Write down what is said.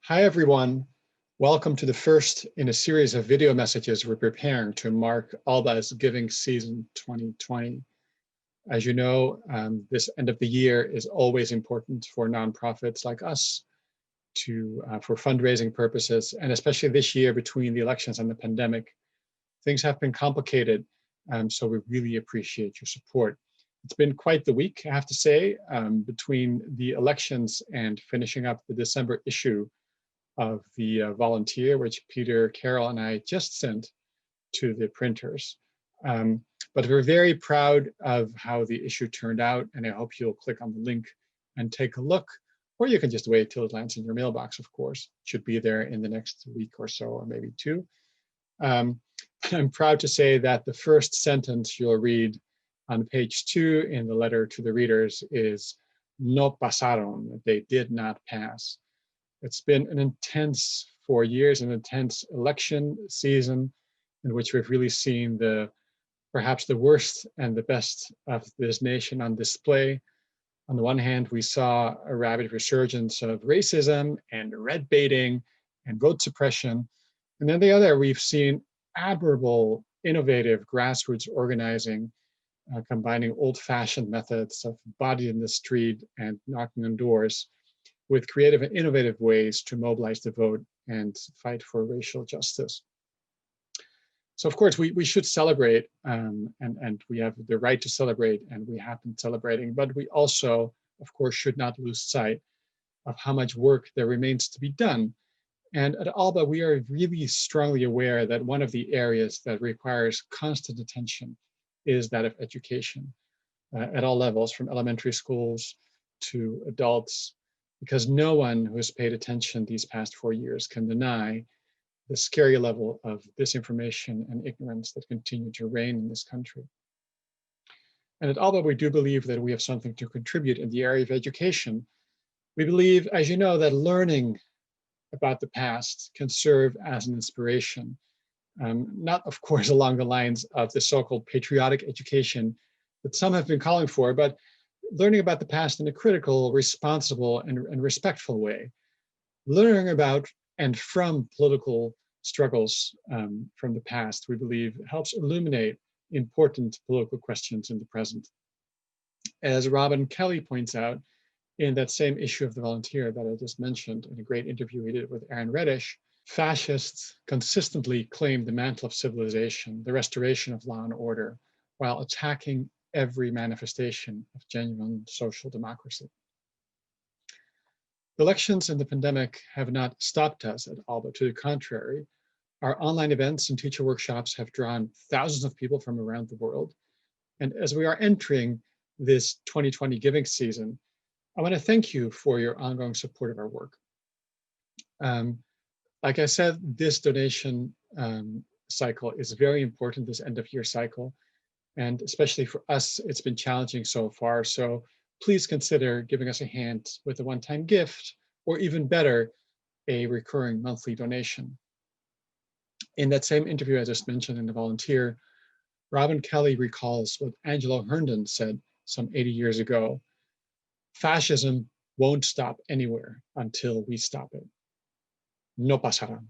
Hi, everyone. Welcome to the first in a series of video messages we're preparing to mark ALBA's Giving Season 2020. As you know, this end of the year is always important for nonprofits like us for fundraising purposes, and especially this year between the elections and the pandemic. Things have been complicated, so we really appreciate your support. It's been quite the week, I have to say, between the elections and finishing up the December issue of the Volunteer, which Peter, Carol, and I just sent to the printers. But we're very proud of how the issue turned out, and I hope you'll click on the link and take a look, or you can just wait till it lands in your mailbox, of course. It should be there in the next week or so, or maybe two. I'm proud to say that the first sentence you'll read on page 2 in the letter to the readers is "no pasaron," they did not pass. It's been an intense 4 years, an intense election season in which we've really seen perhaps the worst and the best of this nation on display. On the one hand, we saw a rapid resurgence of racism and red baiting and vote suppression. And then the other, we've seen admirable, innovative grassroots organizing, combining old-fashioned methods of body in the street and knocking on doors with creative and innovative ways to mobilize the vote and fight for racial justice. So of course, we should celebrate, and we have the right to celebrate, and we have been celebrating, but we also, of course, should not lose sight of how much work there remains to be done. And at ALBA, we are really strongly aware that one of the areas that requires constant attention is that of education at all levels, from elementary schools to adults, because no one who has paid attention these past 4 years can deny the scary level of disinformation and ignorance that continue to reign in this country. And at ALBA, we do believe that we have something to contribute in the area of education. We believe, as you know, that learning about the past can serve as an inspiration, not, of course, along the lines of the so-called patriotic education that some have been calling for, but learning about the past in a critical, responsible, and respectful way. Learning about and from political struggles from the past, we believe, helps illuminate important political questions in the present. As Robin Kelly points out in that same issue of The Volunteer that I just mentioned, in a great interview he did with Aaron Reddish, fascists consistently claim the mantle of civilization, the restoration of law and order, while attacking every manifestation of genuine social democracy. The elections and the pandemic have not stopped us at ALBA. To the contrary, our online events and teacher workshops have drawn thousands of people from around the world. And as we are entering this 2020 giving season, I want to thank you for your ongoing support of our work. Like I said, this donation cycle is very important, this end of year cycle. And especially for us, it's been challenging so far. So please consider giving us a hand with a one-time gift, or even better, a recurring monthly donation. In that same interview I just mentioned in The Volunteer, Robin Kelly recalls what Angelo Herndon said some 80 years ago: fascism won't stop anywhere until we stop it. No pasarán.